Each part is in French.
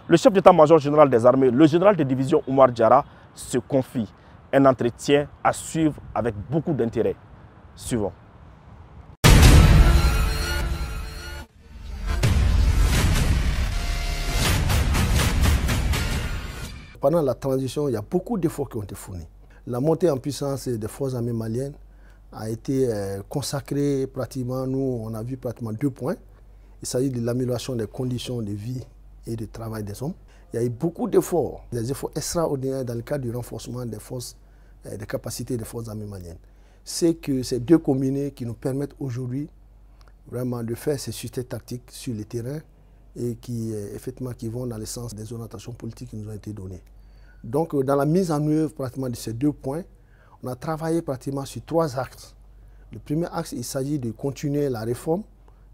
Le chef d'état-major général des armées, le général de division Oumar Diarra, se confie un entretien à suivre avec beaucoup d'intérêt. Suivons. Pendant la transition, il y a beaucoup d'efforts qui ont été fournis. La montée en puissance des forces armées maliennes a été consacrée pratiquement, nous on a vu pratiquement 2 points. Il s'agit de l'amélioration des conditions de vie et de travail des hommes. Il y a eu beaucoup d'efforts, des efforts extraordinaires dans le cadre du renforcement des forces, des capacités des forces armées maliennes. C'est que ces 2 combinés qui nous permettent aujourd'hui vraiment de faire ces succès tactiques sur le terrain et qui, effectivement, qui vont dans le sens des orientations politiques qui nous ont été données. Donc, dans la mise en œuvre pratiquement de ces 2 points, on a travaillé pratiquement sur 3 axes. Le premier axe, il s'agit de continuer la réforme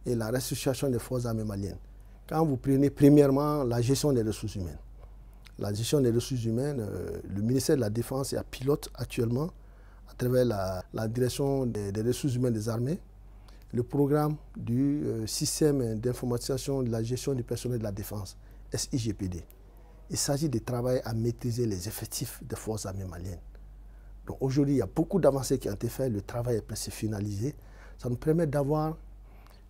et la restructuration des forces armées maliennes. Quand vous prenez premièrement la gestion des ressources humaines. La gestion des ressources humaines, le ministère de la Défense est à pilote actuellement à travers la direction des ressources humaines des armées, le programme du système d'informatisation de la gestion du personnel de la défense, SIGPD. Il s'agit de travailler à maîtriser les effectifs des forces armées maliennes. Donc aujourd'hui, il y a beaucoup d'avancées qui ont été faites, le travail est presque finalisé. Ça nous permet d'avoir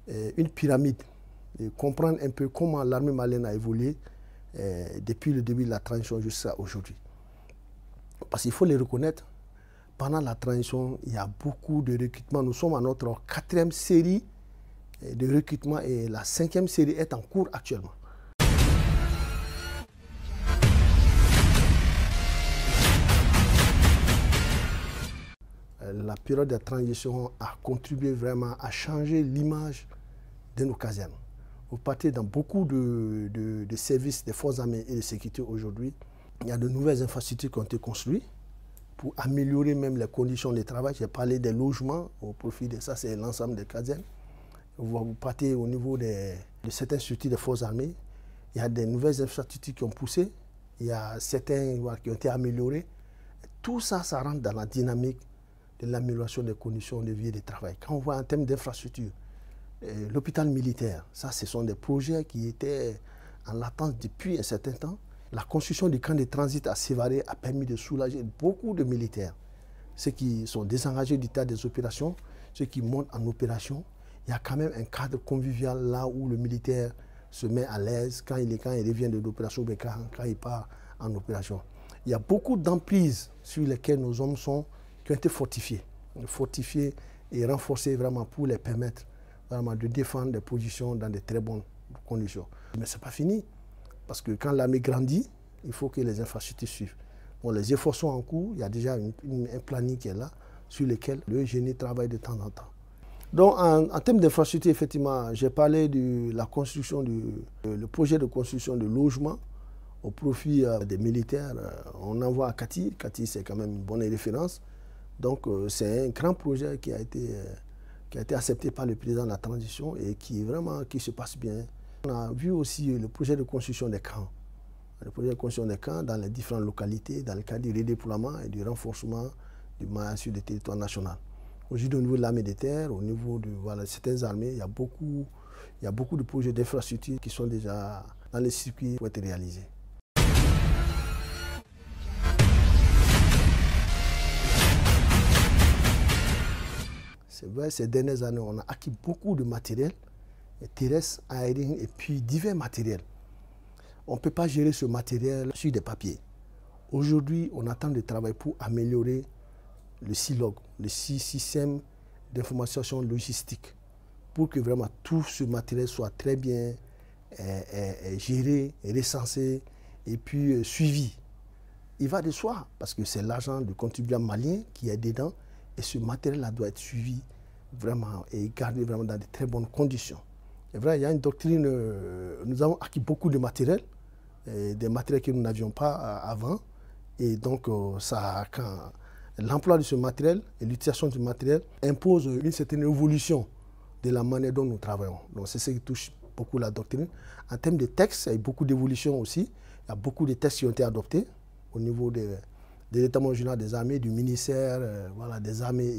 une pyramide, de comprendre un peu comment l'armée malienne a évolué depuis le début de la transition jusqu'à aujourd'hui. Parce qu'il faut les reconnaître, pendant la transition, il y a beaucoup de recrutements. Nous sommes à notre 4e série de recrutement et la 5e série est en cours actuellement. La période de transition a contribué vraiment à changer l'image de nos casernes. Vous partez dans beaucoup de services des forces armées et de sécurité aujourd'hui. Il y a de nouvelles infrastructures qui ont été construites pour améliorer même les conditions de travail. J'ai parlé des logements au profit de ça, c'est l'ensemble des casernes. Vous partez au niveau de certaines structures des forces armées. Il y a des nouvelles infrastructures qui ont poussé. Il y a certains qui ont été améliorés. Tout ça, ça rentre dans la dynamique de l'amélioration des conditions de vie et de travail. Quand on voit en termes d'infrastructures, l'hôpital militaire, ça, ce sont des projets qui étaient en latence depuis un certain temps. La construction du camp de transit à Sévaré a permis de soulager beaucoup de militaires. Ceux qui sont désengagés du théâtre des opérations, ceux qui montent en opération, il y a quand même un cadre convivial là où le militaire se met à l'aise quand il revient de l'opération, quand il part en opération. Il y a beaucoup d'emprises sur lesquelles nos hommes qui ont été fortifiés et renforcés vraiment pour les permettre vraiment de défendre des positions dans de très bonnes conditions. Mais ce n'est pas fini, parce que quand l'armée grandit, il faut que les infrastructures suivent. Bon, les efforts sont en cours, il y a déjà un planning qui est là, sur lequel le génie travaille de temps en temps. Donc en termes d'infrastructure, effectivement, j'ai parlé de la construction, le projet de construction de logements au profit des militaires. On envoie à Kati. Kati, c'est quand même une bonne référence. Donc c'est un grand projet qui a été accepté par le président de la transition et qui se passe bien. On a vu aussi le projet de construction des camps. Le projet de construction des camps dans les différentes localités, dans le cadre du redéploiement et du renforcement du maillage sur le territoire national. Aujourd'hui, au niveau de l'armée de terre, au niveau de certaines armées, il y a beaucoup de projets d'infrastructures qui sont déjà dans les circuits pour être réalisés. C'est vrai, ces dernières années, on a acquis beaucoup de matériel, terrestre, aérien et puis divers matériels. On ne peut pas gérer ce matériel sur des papiers. Aujourd'hui, on attend de travail pour améliorer le SILOG, le système d'information logistique, pour que vraiment tout ce matériel soit très bien géré, recensé et puis suivi. Il va de soi, parce que c'est l'argent du contribuable malien qui est dedans, et ce matériel-là doit être suivi vraiment et gardé vraiment dans de très bonnes conditions. C'est vrai, il y a une doctrine, nous avons acquis beaucoup de matériel, des matériels que nous n'avions pas avant, et donc l'emploi de ce matériel et l'utilisation du matériel impose une certaine évolution de la manière dont nous travaillons. Donc c'est ce qui touche beaucoup la doctrine. En termes de textes, il y a eu beaucoup d'évolutions aussi. Il y a beaucoup de textes qui ont été adoptés au niveau de l'état-major général des armées, du ministère des armées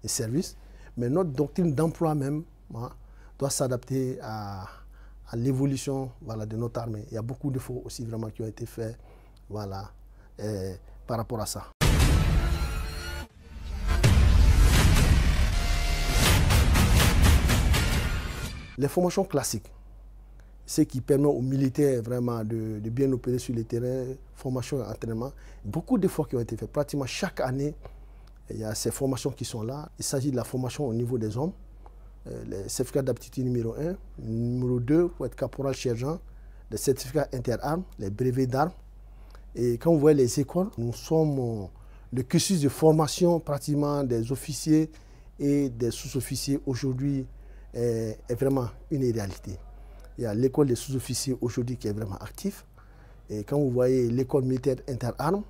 et services. Mais notre doctrine d'emploi même doit s'adapter à à l'évolution voilà, de notre armée. Il y a beaucoup d'efforts aussi vraiment qui ont été faits voilà, par rapport à ça. Les formations classiques, ce qui permet aux militaires vraiment de bien opérer sur le terrain, formation et entraînement, beaucoup d'efforts qui ont été faits. Pratiquement chaque année, il y a ces formations qui sont là. Il s'agit de la formation au niveau des hommes, les certificats d'aptitude numéro 1, numéro 2 pour être caporal-sergent, les certificats interarmes, les brevets d'armes. Et quand vous voyez les écoles, nous sommes le cursus de formation pratiquement des officiers et des sous-officiers aujourd'hui est vraiment une réalité. Il y a l'école des sous-officiers aujourd'hui qui est vraiment active. Et quand vous voyez l'école militaire interarmes,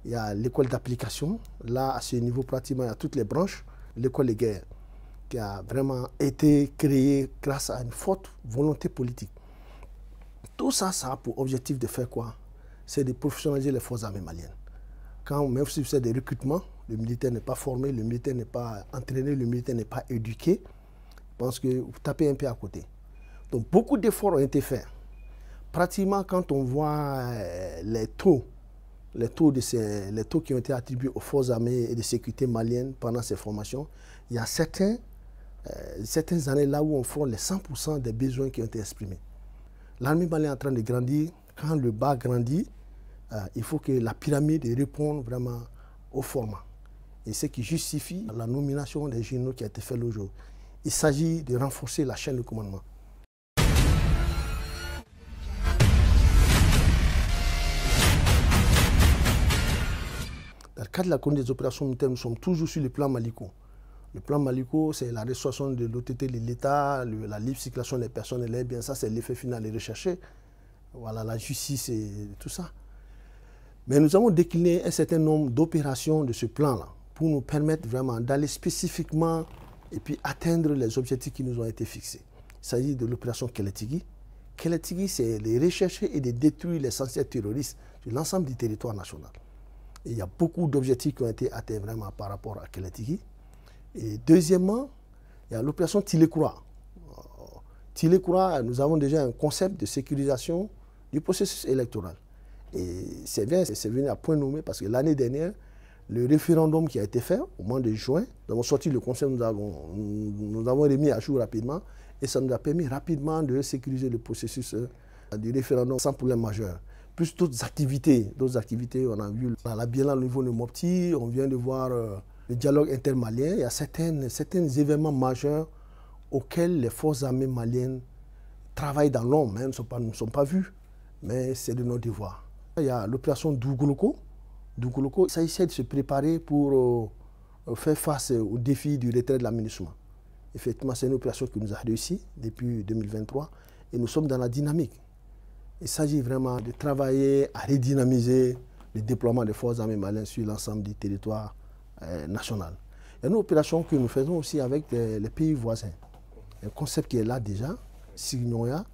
il y a l'école d'application. Là, à ce niveau, pratiquement, il y a toutes les branches. L'école de guerre qui a vraiment été créée grâce à une forte volonté politique. Tout ça, ça a pour objectif de faire quoi? C'est de professionnaliser les forces armées maliennes. Quand même si c'est des recrutements, le militaire n'est pas formé, le militaire n'est pas entraîné, le militaire n'est pas éduqué. Je pense que vous tapez un peu à côté. Donc beaucoup d'efforts ont été faits. Pratiquement quand on voit les taux qui ont été attribués aux forces armées et de sécurité maliennes pendant ces formations, il y a certaines années là où on forme les 100% des besoins qui ont été exprimés. L'armée malienne est en train de grandir. Quand le bas grandit, il faut que la pyramide réponde vraiment au format. Et ce qui justifie la nomination des généraux qui a été faite aujourd'hui. Il s'agit de renforcer la chaîne de commandement. Dans le cadre de la conduite des opérations militaires, nous sommes toujours sur le plan Maliko. Le plan Maliko, c'est la restauration de l'autorité de l'État, la libre circulation des personnes et les biens. Ça, c'est l'effet final et recherché. Voilà, la justice et tout ça. Mais nous avons décliné un certain nombre d'opérations de ce plan-là pour nous permettre vraiment d'aller spécifiquement et puis atteindre les objectifs qui nous ont été fixés. Il s'agit de l'opération Kélétigui. Kélétigui, c'est de rechercher et de détruire les essentiels terroristes sur l'ensemble du territoire national. Et il y a beaucoup d'objectifs qui ont été atteints vraiment par rapport à Kélétigui. Et deuxièmement, il y a l'opération Tilékoura. Tilékoura, nous avons déjà un concept de sécurisation du processus électoral. Et c'est bien, c'est venu à point nommé parce que l'année dernière, le référendum qui a été fait au mois de juin, nous avons sorti le concept, nous avons remis à jour rapidement et ça nous a permis rapidement de sécuriser le processus du référendum sans problème majeur. Plus d'autres activités, on a vu la biennale au niveau de Mopti, on vient de voir le dialogue intermalien, il y a certains événements majeurs auxquels les forces armées maliennes travaillent dans l'ombre, ne sont pas vus, mais c'est de nos devoirs. Il y a l'opération Dougoloko. Dougoloko, ça essaie de se préparer pour faire face au défi du retrait de l'aménagement. Effectivement, c'est une opération qui nous a réussi depuis 2023 et nous sommes dans la dynamique. Il s'agit vraiment de travailler à redynamiser le déploiement des forces armées maliennes sur l'ensemble du territoire national. Il y a une opération que nous faisons aussi avec les pays voisins. Un concept qui est là déjà, Signoya.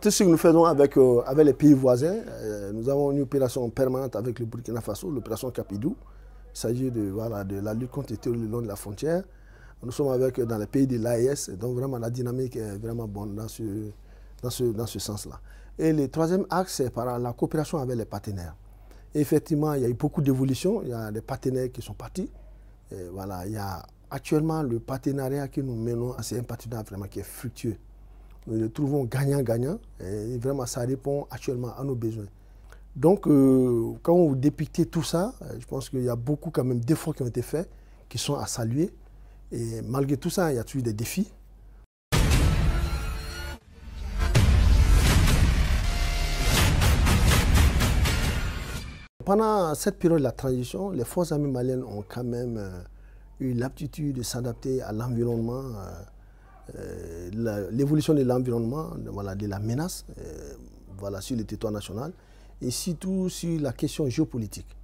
Tout ce que nous faisons avec les pays voisins, nous avons une opération permanente avec le Burkina Faso, l'opération Capidou. Il s'agit de la lutte contre le terrorisme le long de la frontière. Nous sommes dans les pays de l'AES, donc vraiment la dynamique est vraiment bonne dans ce sens-là. Et le troisième axe, c'est par la coopération avec les partenaires. Et effectivement, il y a eu beaucoup d'évolutions, il y a des partenaires qui sont partis. Et voilà, il y a actuellement le partenariat que nous menons, c'est un partenariat vraiment qui est fructueux. Nous le trouvons gagnant-gagnant et vraiment ça répond actuellement à nos besoins. Donc quand vous dépictez tout ça, je pense qu'il y a beaucoup quand même d'efforts qui ont été faits, qui sont à saluer. Et malgré tout ça, il y a toujours des défis. Pendant cette période de la transition, les forces armées maliennes ont quand même eu l'aptitude de s'adapter à l'environnement, l'évolution de l'environnement, de la menace sur le territoire national et surtout sur la question géopolitique.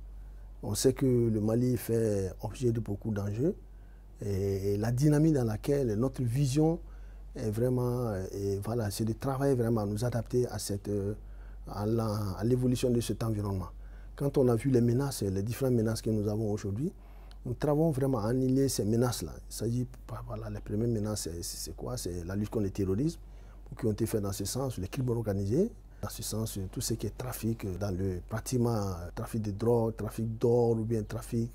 On sait que le Mali fait objet de beaucoup d'enjeux et la dynamique dans laquelle notre vision est vraiment, c'est de travailler vraiment à nous adapter à l'évolution de cet environnement. Quand on a vu les menaces, les différentes menaces que nous avons aujourd'hui, nous travaillons vraiment à annihiler ces menaces-là. Il s'agit, les premières menaces, c'est quoi? C'est la lutte contre le terrorisme. qui ont été faits dans ce sens, les crimes organisés, dans ce sens, tout ce qui est trafic dans le pratiquement trafic de drogue, trafic d'or ou bien trafic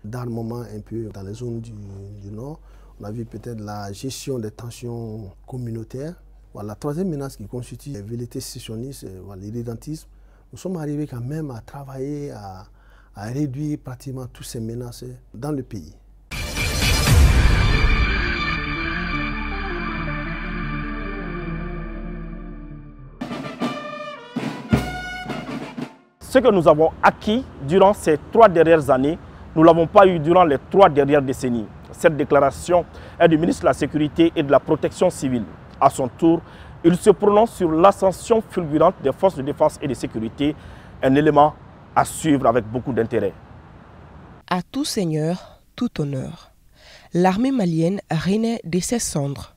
d'armement un peu dans les zones du Nord. On a vu peut-être la gestion des tensions communautaires. Voilà, la troisième menace qui constitue les velléités sécessionnistes, l'irrédentisme. Nous sommes arrivés quand même à travailler, à réduire pratiquement toutes ces menaces dans le pays. Ce que nous avons acquis durant ces 3 dernières années, nous ne l'avons pas eu durant les 3 dernières décennies. Cette déclaration est du ministre de la Sécurité et de la Protection civile. À son tour, il se prononce sur l'ascension fulgurante des forces de défense et de sécurité, un élément à suivre avec beaucoup d'intérêt. À tout seigneur, tout honneur. L'armée malienne renaît de ses cendres.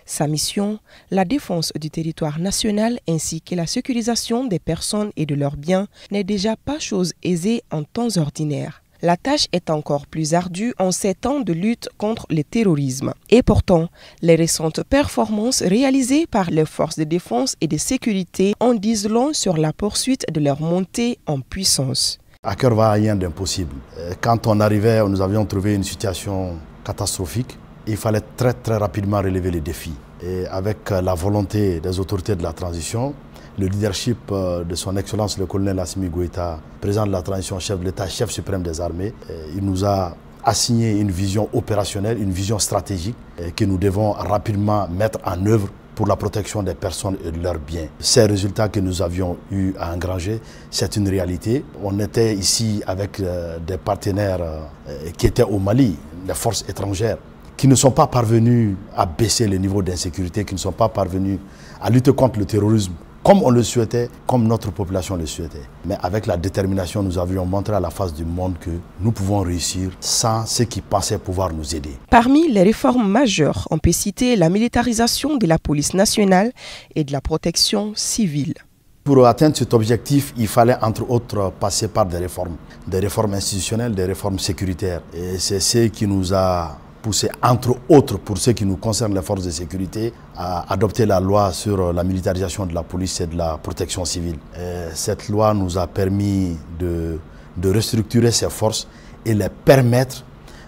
Sa mission, la défense du territoire national ainsi que la sécurisation des personnes et de leurs biens, n'est déjà pas chose aisée en temps ordinaire. La tâche est encore plus ardue en ces temps de lutte contre le terrorisme. Et pourtant, les récentes performances réalisées par les forces de défense et de sécurité en disent long sur la poursuite de leur montée en puissance. À cœur va rien d'impossible. Quand on arrivait, nous avions trouvé une situation catastrophique. Il fallait très rapidement relever les défis. Et avec la volonté des autorités de la transition, le leadership de son Excellence le colonel Assimi Goïta, président de la transition, chef de l'État, chef suprême des armées, il nous a assigné une vision opérationnelle, une vision stratégique que nous devons rapidement mettre en œuvre pour la protection des personnes et de leurs biens. Ces résultats que nous avions eu à engranger, c'est une réalité. On était ici avec des partenaires qui étaient au Mali, les forces étrangères, qui ne sont pas parvenus à baisser le niveau d'insécurité, qui ne sont pas parvenus à lutter contre le terrorisme comme on le souhaitait, comme notre population le souhaitait. Mais avec la détermination, nous avions montré à la face du monde que nous pouvons réussir sans ceux qui pensaient pouvoir nous aider. Parmi les réformes majeures, on peut citer la militarisation de la police nationale et de la protection civile. Pour atteindre cet objectif, il fallait entre autres passer par des réformes institutionnelles, des réformes sécuritaires. Et c'est ce qui nous a poussé, entre autres, pour ce qui nous concerne les forces de sécurité, à adopter la loi sur la militarisation de la police et de la protection civile. Et cette loi nous a permis de restructurer ces forces et les permettre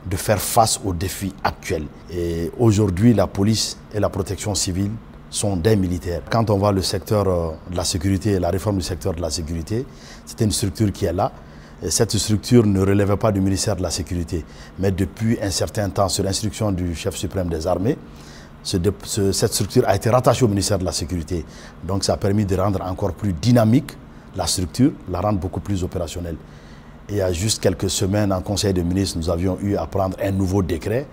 de faire face aux défis actuels. Et aujourd'hui, la police et la protection civile sont des militaires. Quand on voit le secteur de la sécurité, la réforme du secteur de la sécurité, c'est une structure qui est là. Et cette structure ne relevait pas du ministère de la Sécurité. Mais depuis un certain temps, sur l'instruction du chef suprême des armées, cette structure a été rattachée au ministère de la Sécurité. Donc ça a permis de rendre encore plus dynamique la structure, la rendre beaucoup plus opérationnelle. Et il y a juste quelques semaines, en Conseil des ministres, nous avions eu à prendre un nouveau décret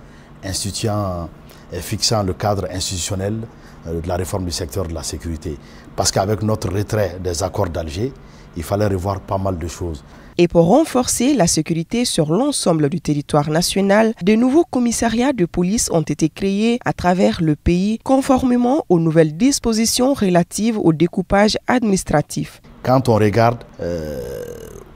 instituant et fixant le cadre institutionnel de la réforme du secteur de la sécurité. Parce qu'avec notre retrait des accords d'Alger, il fallait revoir pas mal de choses. Et pour renforcer la sécurité sur l'ensemble du territoire national, de nouveaux commissariats de police ont été créés à travers le pays, conformément aux nouvelles dispositions relatives au découpage administratif. Quand on regarde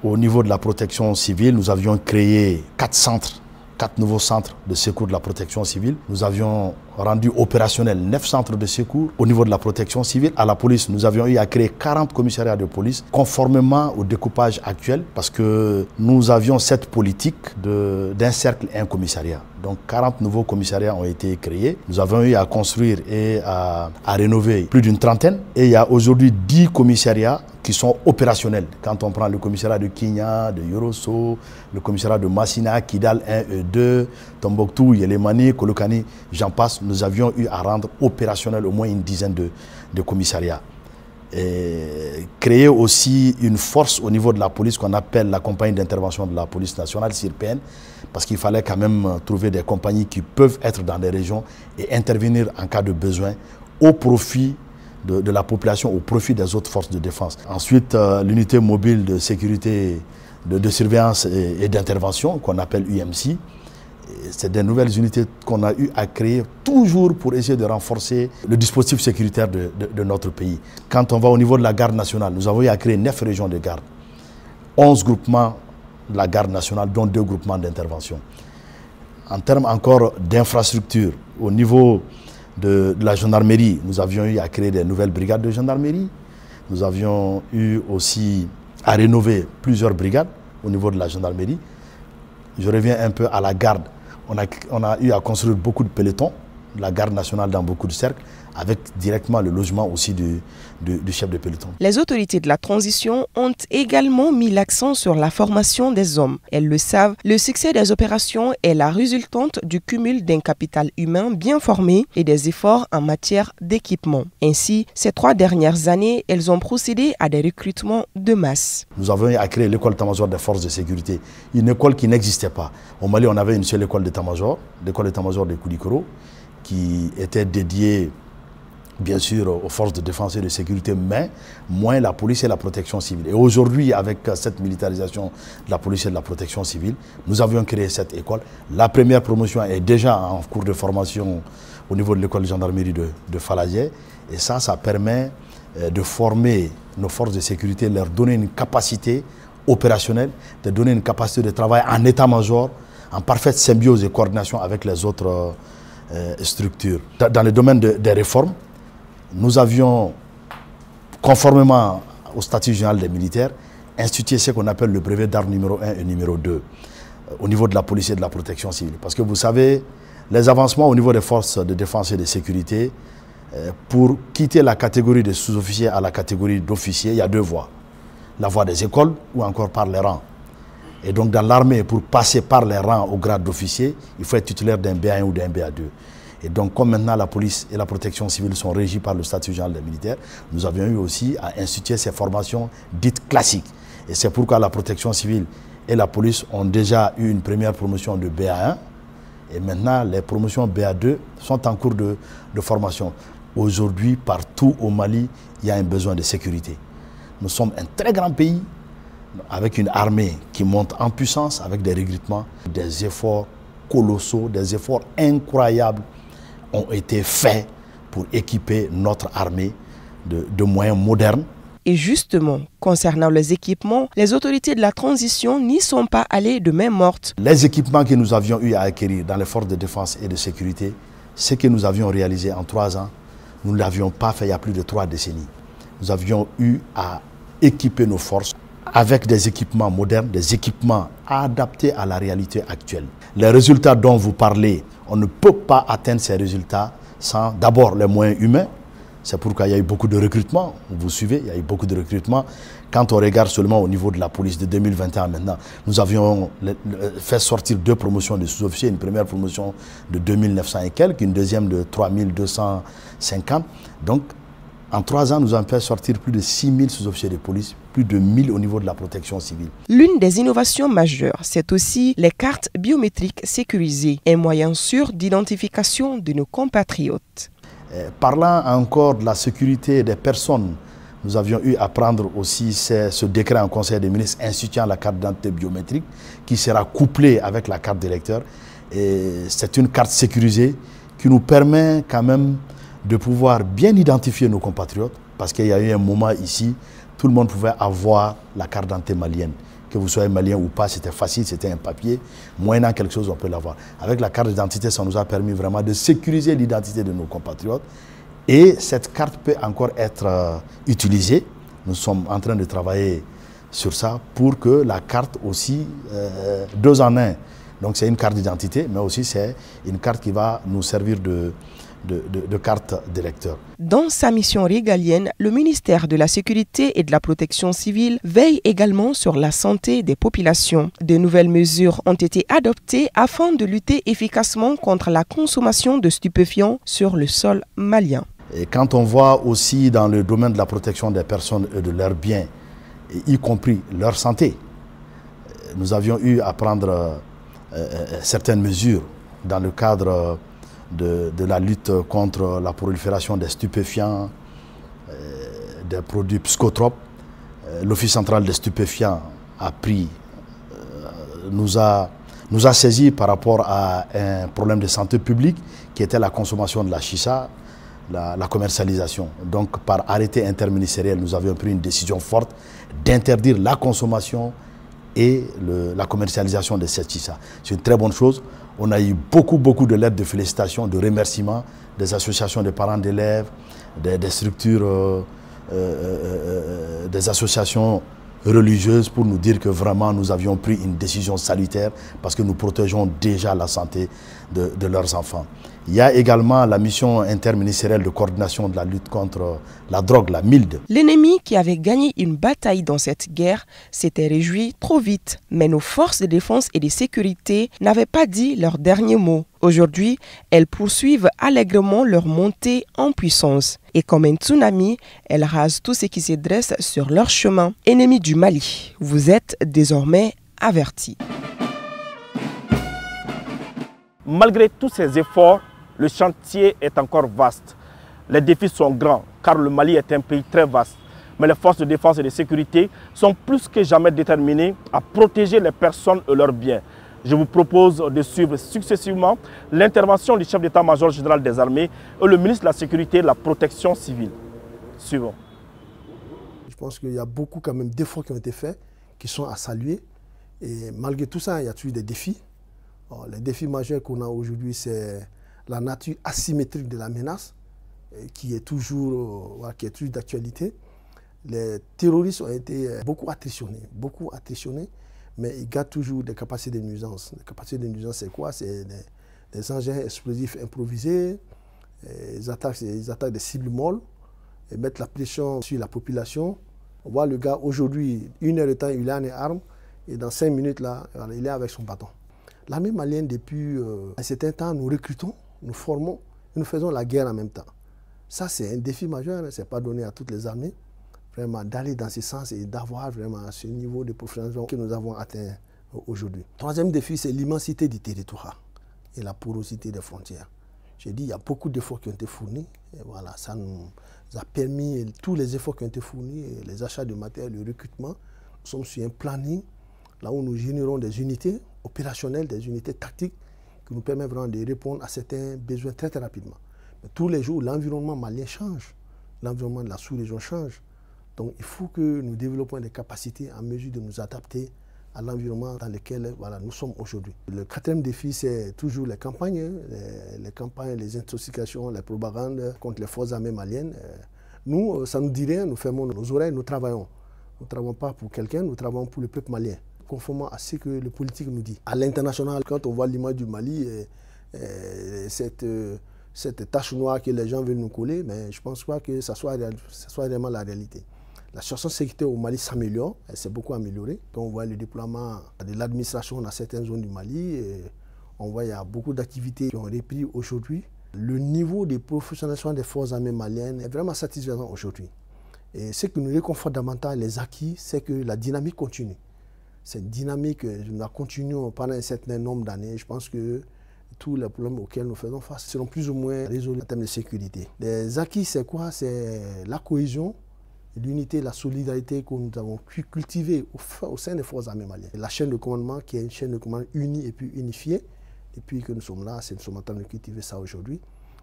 au niveau de la protection civile, nous avions créé 4 nouveaux centres de secours de la protection civile. Nous avions rendu opérationnels 9 centres de secours. Au niveau de la protection civile, à la police, nous avions eu à créer 40 commissariats de police conformément au découpage actuel parce que nous avions cette politique d'un cercle et un commissariat. Donc 40 nouveaux commissariats ont été créés. Nous avons eu à construire et à rénover plus d'une trentaine. Et il y a aujourd'hui 10 commissariats qui sont opérationnels. Quand on prend le commissariat de Kenya, de Yorosso, le commissariat de Massina, Kidal 1 et 2, Tombouctou, Yelemani, Kolokani, j'en passe, nous avions eu à rendre opérationnel au moins une dizaine de commissariats. Et créer aussi une force au niveau de la police qu'on appelle la compagnie d'intervention de la police nationale, CIRPN, parce qu'il fallait quand même trouver des compagnies qui peuvent être dans des régions et intervenir en cas de besoin au profit de la population, au profit des autres forces de défense. Ensuite, l'unité mobile de sécurité, de surveillance et d'intervention qu'on appelle UMC. C'est des nouvelles unités qu'on a eu à créer toujours pour essayer de renforcer le dispositif sécuritaire de notre pays. Quand on va au niveau de la garde nationale, nous avons eu à créer 9 régions de garde, 11 groupements de la garde nationale, dont 2 groupements d'intervention. En termes encore d'infrastructures, au niveau de la gendarmerie, nous avions eu à créer des nouvelles brigades de gendarmerie. Nous avions eu aussi à rénover plusieurs brigades au niveau de la gendarmerie. Je reviens un peu à la garde. On a eu à construire beaucoup de pelotons, la garde nationale dans beaucoup de cercles, avec directement le logement aussi du chef de peloton. Les autorités de la transition ont également mis l'accent sur la formation des hommes. Elles le savent, le succès des opérations est la résultante du cumul d'un capital humain bien formé et des efforts en matière d'équipement. Ainsi, ces 3 dernières années, elles ont procédé à des recrutements de masse. Nous avons eu à créer l'école d'état-major des forces de sécurité, une école qui n'existait pas. Au Mali, on avait une seule école d'état-major, l'école d'état-major de Koulikoro, qui était dédiée bien sûr aux forces de défense et de sécurité, mais moins la police et la protection civile. Et aujourd'hui, avec cette militarisation de la police et de la protection civile, nous avions créé cette école. La première promotion est déjà en cours de formation au niveau de l'école de gendarmerie de Faladier. Et ça permet de former nos forces de sécurité, leur donner une capacité opérationnelle, de donner une capacité de travail en état-major, en parfaite symbiose et coordination avec les autres structures. Dans le domaine des réformes, nous avions, conformément au statut général des militaires, institué ce qu'on appelle le brevet d'armes numéro 1 et numéro 2 au niveau de la police et de la protection civile. Parce que vous savez, les avancements au niveau des forces de défense et de sécurité, pour quitter la catégorie de sous-officiers à la catégorie d'officiers, il y a 2 voies. La voie des écoles ou encore par les rangs. Et donc dans l'armée, pour passer par les rangs au grade d'officier, il faut être titulaire d'un BA1 ou d'un BA2. Et donc, comme maintenant la police et la protection civile sont régies par le statut général des militaires, nous avions eu aussi à instituer ces formations dites classiques. Et c'est pourquoi la protection civile et la police ont déjà eu une première promotion de BA1. Et maintenant, les promotions BA2 sont en cours de formation. Aujourd'hui, partout au Mali, il y a un besoin de sécurité. Nous sommes un très grand pays, avec une armée qui monte en puissance, avec des recrutements, des efforts colossaux, des efforts incroyables ont été faits pour équiper notre armée de moyens modernes. Et justement, concernant les équipements, les autorités de la transition n'y sont pas allées de main morte. Les équipements que nous avions eu à acquérir dans les forces de défense et de sécurité, ce que nous avions réalisé en 3 ans, nous ne l'avions pas fait il y a plus de 3 décennies. Nous avions eu à équiper nos forces avec des équipements modernes, des équipements adaptés à la réalité actuelle. Les résultats dont vous parlez, on ne peut pas atteindre ces résultats sans d'abord les moyens humains. C'est pourquoi il y a eu beaucoup de recrutements. Vous suivez, il y a eu beaucoup de recrutements. Quand on regarde seulement au niveau de la police de 2021 maintenant, nous avions fait sortir 2 promotions de sous-officiers, une première promotion de 2900 et quelques, une deuxième de 3250. Donc, en 3 ans, nous avons fait sortir plus de 6000 sous-officiers de police, plus de 1000 au niveau de la protection civile. L'une des innovations majeures, c'est aussi les cartes biométriques sécurisées, un moyen sûr d'identification de nos compatriotes. Parlant encore de la sécurité des personnes, nous avions eu à prendre aussi ce décret en Conseil des ministres instituant la carte d'identité biométrique qui sera couplée avec la carte d'électeur. C'est une carte sécurisée qui nous permet quand même de pouvoir bien identifier nos compatriotes, parce qu'il y a eu un moment ici, tout le monde pouvait avoir la carte d'identité malienne. Que vous soyez malien ou pas, c'était facile, c'était un papier. Moyennant quelque chose, on peut l'avoir. Avec la carte d'identité, ça nous a permis vraiment de sécuriser l'identité de nos compatriotes. Et cette carte peut encore être utilisée. Nous sommes en train de travailler sur ça pour que la carte aussi, 2 en 1. Donc c'est une carte d'identité, mais aussi c'est une carte qui va nous servir de carte d'électeur. Dans sa mission régalienne, le ministère de la Sécurité et de la Protection civile veille également sur la santé des populations. De nouvelles mesures ont été adoptées afin de lutter efficacement contre la consommation de stupéfiants sur le sol malien. Et quand on voit aussi dans le domaine de la protection des personnes et de leurs biens, y compris leur santé, nous avions eu à prendre certaines mesures dans le cadre de la lutte contre la prolifération des stupéfiants, des produits psychotropes. L'Office central des stupéfiants nous a saisis par rapport à un problème de santé publique qui était la consommation de la chicha, la commercialisation. Donc par arrêté interministériel, nous avions pris une décision forte d'interdire la consommation et la commercialisation de cette chicha. C'est une très bonne chose. On a eu beaucoup de lettres de félicitations, de remerciements des associations de parents d'élèves, des structures, des associations religieuses pour nous dire que vraiment nous avions pris une décision salutaire parce que nous protégeons déjà la santé de leurs enfants. Il y a également la mission interministérielle de coordination de la lutte contre la drogue, la MILD. L'ennemi qui avait gagné une bataille dans cette guerre s'était réjoui trop vite. Mais nos forces de défense et de sécurité n'avaient pas dit leur dernier mot. Aujourd'hui, elles poursuivent allègrement leur montée en puissance. Et comme un tsunami, elles rasent tout ce qui se dresse sur leur chemin. Ennemis du Mali, vous êtes désormais avertis. Malgré tous ces efforts, le chantier est encore vaste. Les défis sont grands car le Mali est un pays très vaste. Mais les forces de défense et de sécurité sont plus que jamais déterminées à protéger les personnes et leurs biens. Je vous propose de suivre successivement l'intervention du chef d'état-major général des armées et le ministre de la Sécurité et de la Protection civile. Suivons. Je pense qu'il y a beaucoup quand même d'efforts qui ont été faits, qui sont à saluer. Et malgré tout ça, il y a toujours des défis. Alors, les défis majeurs qu'on a aujourd'hui, c'est la nature asymétrique de la menace, qui est toujours d'actualité. Les terroristes ont été beaucoup attentionnés, mais ils gardent toujours des capacités de nuisance. Les capacités de nuisance, c'est quoi? C'est des engins explosifs improvisés, ils attaquent des cibles molles, et mettent la pression sur la population. On voit le gars aujourd'hui, 1 heure de temps, il est en arme, et dans 5 minutes, là, il est avec son bâton. L'armée malienne, depuis un certain temps, nous recrutons, nous formons, et nous faisons la guerre en même temps. Ça, c'est un défi majeur, ce n'est pas donné à toutes les armées, vraiment d'aller dans ce sens et d'avoir vraiment ce niveau de professionnalisme que nous avons atteint aujourd'hui. Troisième défi, c'est l'immensité du territoire et la porosité des frontières. J'ai dit, il y a beaucoup d'efforts qui ont été fournis, et voilà, ça nous a permis, tous les efforts qui ont été fournis, les achats de matériel, le recrutement, nous sommes sur un planning, là où nous générons des unités opérationnelles, des unités tactiques, qui nous permettent vraiment de répondre à certains besoins très rapidement. Mais tous les jours, l'environnement malien change, l'environnement de la sous-région change. Donc il faut que nous développons des capacités en mesure de nous adapter à l'environnement dans lequel nous sommes aujourd'hui. Le quatrième défi, c'est toujours les campagnes, les intoxications, les propagandes contre les forces armées maliennes. Nous, ça ne nous dit rien, nous fermons nos oreilles, nous travaillons. Nous ne travaillons pas pour quelqu'un, nous travaillons pour le peuple malien, conformément à ce que le politique nous dit. À l'international, quand on voit l'image du Mali, cette tache noire que les gens veulent nous coller, mais je ne pense pas que ça soit réellement la réalité. La situation de sécurité au Mali s'améliore, elle s'est beaucoup améliorée. Quand on voit le déploiement de l'administration dans certaines zones du Mali, on voit qu'il y a beaucoup d'activités qui ont repris aujourd'hui. Le niveau de professionnalisation des forces armées maliennes est vraiment satisfaisant aujourd'hui. Et ce qui nous réconforte davantage, les acquis, c'est que la dynamique continue. Cette dynamique, nous la continuons pendant un certain nombre d'années. Je pense que tous les problèmes auxquels nous faisons face seront plus ou moins résolus en termes de sécurité. Les acquis, c'est quoi? C'est la cohésion, l'unité, la solidarité que nous avons pu cultiver au sein des forces armées maliennes. La chaîne de commandement qui est une chaîne de commandement unie et puis unifiée. Depuis que nous sommes là, nous sommes en train de cultiver ça aujourd'hui.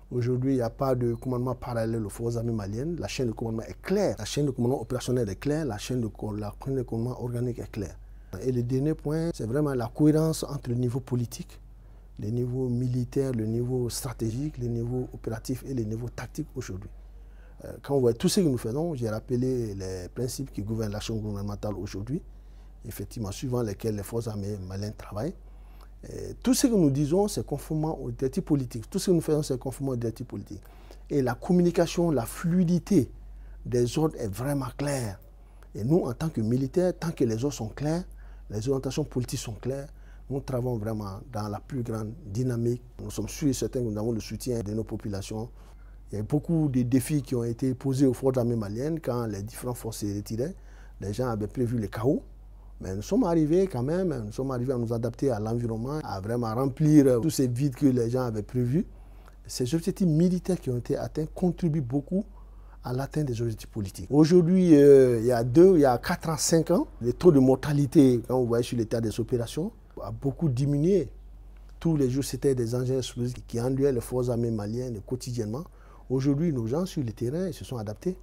Aujourd'hui, il n'y a pas de commandement parallèle aux forces armées maliennes. La chaîne de commandement est claire. La chaîne de commandement opérationnel est claire. La chaîne de commandement organique est claire. Et le dernier point, c'est vraiment la cohérence entre le niveau politique, le niveau militaire, le niveau stratégique, le niveau opératif et le niveau tactique aujourd'hui. Quand on voit tout ce que nous faisons, j'ai rappelé les principes qui gouvernent l'action gouvernementale aujourd'hui, effectivement, suivant lesquels les forces armées maliennes travaillent. Et tout ce que nous disons, c'est conformément aux directives politiques. Tout ce que nous faisons, c'est conformément aux directives politiques. Et la communication, la fluidité des ordres est vraiment claire. Et nous, en tant que militaires, tant que les ordres sont clairs, les orientations politiques sont claires, nous travaillons vraiment dans la plus grande dynamique. Nous sommes sûrs et certains que nous avons le soutien de nos populations. Il y a beaucoup de défis qui ont été posés aux forces armées maliennes quand les différentes forces se retiraient. Les gens avaient prévu le chaos. Mais nous sommes arrivés quand même, nous sommes arrivés à nous adapter à l'environnement, à vraiment remplir tous ces vides que les gens avaient prévus. Ces objectifs militaires qui ont été atteints contribuent beaucoup à l'atteinte des objectifs politiques. Aujourd'hui, il y a 4 ans, 5 ans, le taux de mortalité, quand on voyait sur l'état des opérations, a beaucoup diminué. Tous les jours, c'était des engins explosifs qui enduyaient les forces armées maliennes quotidiennement. Aujourd'hui, nos gens sur le terrain, ils se sont adaptés.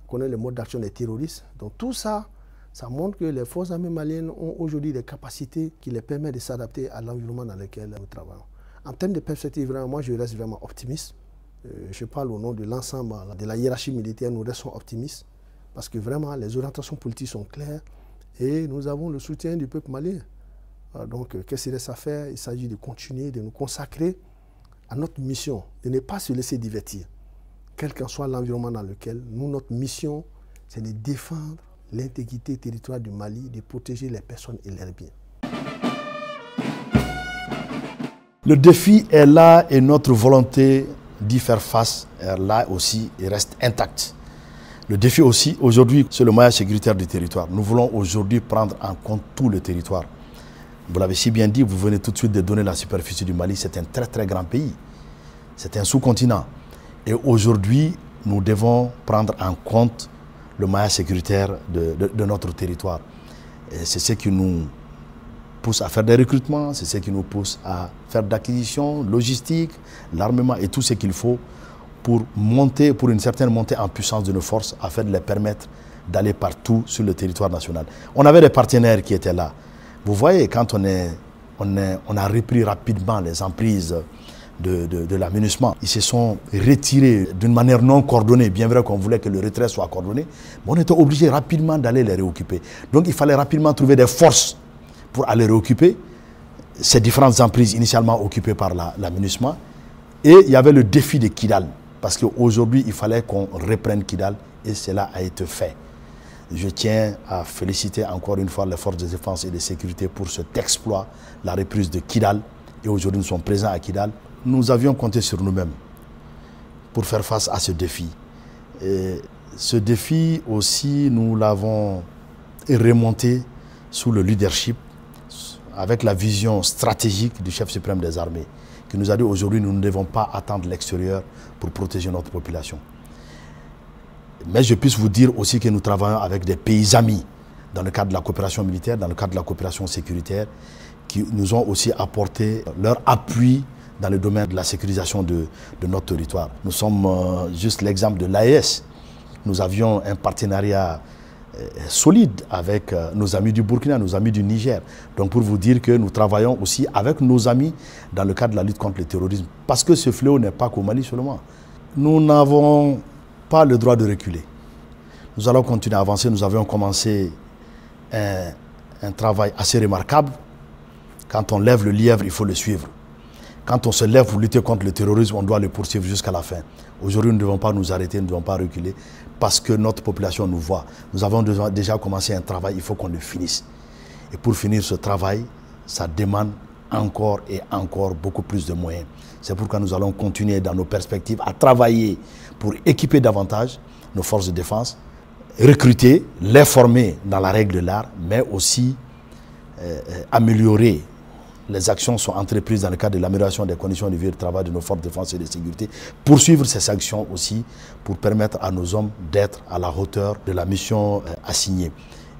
On connaît le mode d'action des terroristes. Donc tout ça, ça montre que les forces armées maliennes ont aujourd'hui des capacités qui les permettent de s'adapter à l'environnement dans lequel nous travaillons. En termes de perspective, moi je reste vraiment optimiste. je parle au nom de l'ensemble de la hiérarchie militaire, nous restons optimistes parce que vraiment les orientations politiques sont claires et nous avons le soutien du peuple malien. Donc, qu'est-ce qu'il reste à faire? Il s'agit de continuer, de nous consacrer à notre mission, de ne pas se laisser divertir. Quel qu'en soit l'environnement dans lequel, nous, notre mission, c'est de défendre l'intégrité territoriale du Mali, de protéger les personnes et leurs biens. Le défi est là et notre volonté d'y faire face est là aussi et reste intacte. Le défi aussi, aujourd'hui, c'est le maillage sécuritaire du territoire. Nous voulons aujourd'hui prendre en compte tout le territoire. Vous l'avez si bien dit, vous venez tout de suite de donner la superficie du Mali. C'est un très très grand pays. C'est un sous-continent. Et aujourd'hui, nous devons prendre en compte le maillage sécuritaire de notre territoire. C'est ce qui nous pousse à faire des recrutements, c'est ce qui nous pousse à faire d'acquisition, logistique, l'armement et tout ce qu'il faut pour monter, pour une certaine montée en puissance de nos forces, afin de les permettre d'aller partout sur le territoire national. On avait des partenaires qui étaient là. Vous voyez, quand on a repris rapidement les emprises de la MINUSMA, ils se sont retirés d'une manière non coordonnée, bien vrai qu'on voulait que le retrait soit coordonné, mais on était obligé rapidement d'aller les réoccuper. Donc il fallait rapidement trouver des forces pour aller réoccuper ces différentes emprises initialement occupées par la MINUSMA. Et il y avait le défi de Kidal, parce qu'aujourd'hui il fallait qu'on reprenne Kidal et cela a été fait. Je tiens à féliciter encore une fois les forces de défense et de sécurité pour cet exploit, la reprise de Kidal. Et aujourd'hui, nous sommes présents à Kidal. Nous avions compté sur nous-mêmes pour faire face à ce défi. Et ce défi aussi, nous l'avons remonté sous le leadership, avec la vision stratégique du chef suprême des armées, qui nous a dit aujourd'hui, nous ne devons pas attendre l'extérieur pour protéger notre population. Mais je puisse vous dire aussi que nous travaillons avec des pays amis dans le cadre de la coopération militaire, dans le cadre de la coopération sécuritaire, qui nous ont aussi apporté leur appui dans le domaine de la sécurisation de notre territoire. Nous sommes juste l'exemple de l'AES. Nous avions un partenariat solide avec nos amis du Burkina, nos amis du Niger. Donc pour vous dire que nous travaillons aussi avec nos amis dans le cadre de la lutte contre le terrorisme. Parce que ce fléau n'est pas qu'au Mali seulement. Nous n'avons pas le droit de reculer. Nous allons continuer à avancer. Nous avions commencé un travail assez remarquable. Quand on lève le lièvre, il faut le suivre. Quand on se lève pour lutter contre le terrorisme, on doit le poursuivre jusqu'à la fin. Aujourd'hui, nous ne devons pas nous arrêter, nous ne devons pas reculer, parce que notre population nous voit. Nous avons déjà commencé un travail, il faut qu'on le finisse. Et pour finir ce travail, ça demande encore et encore beaucoup plus de moyens. C'est pourquoi nous allons continuer dans nos perspectives à travailler pour équiper davantage nos forces de défense, recruter, les former dans la règle de l'art, mais aussi améliorer. Les actions sont entreprises dans le cadre de l'amélioration des conditions de vie et de travail de nos forces de défense et de sécurité. Poursuivre ces actions aussi pour permettre à nos hommes d'être à la hauteur de la mission assignée.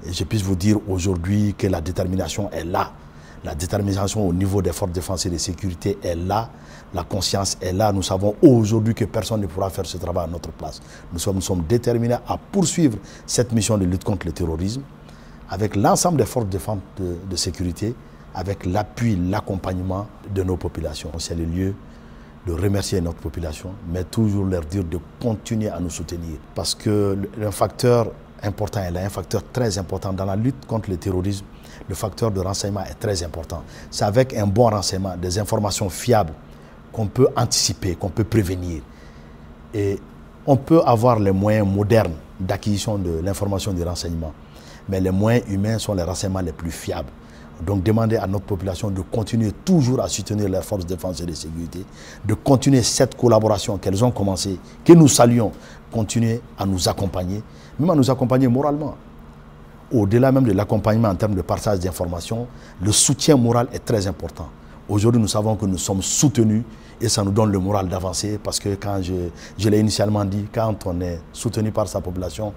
Et je puisse vous dire aujourd'hui que la détermination est là. La détermination au niveau des forces de défense et de sécurité est là. La conscience est là. Nous savons aujourd'hui que personne ne pourra faire ce travail à notre place. Nous sommes déterminés à poursuivre cette mission de lutte contre le terrorisme avec l'ensemble des forces de défense de sécurité, avec l'appui, l'accompagnement de nos populations. C'est le lieu de remercier notre population, mais toujours leur dire de continuer à nous soutenir. Parce que un facteur important est là, un facteur très important dans la lutte contre le terrorisme. Le facteur de renseignement est très important. C'est avec un bon renseignement, des informations fiables, qu'on peut anticiper, qu'on peut prévenir. Et on peut avoir les moyens modernes d'acquisition de l'information et du renseignement. Mais les moyens humains sont les renseignements les plus fiables. Donc demander à notre population de continuer toujours à soutenir les forces de défense et de sécurité, de continuer cette collaboration qu'elles ont commencée, que nous saluons, continuer à nous accompagner, même à nous accompagner moralement. Au-delà même de l'accompagnement en termes de partage d'informations, le soutien moral est très important. Aujourd'hui, nous savons que nous sommes soutenus et ça nous donne le moral d'avancer parce que quand je l'ai initialement dit, quand on est soutenu par sa population,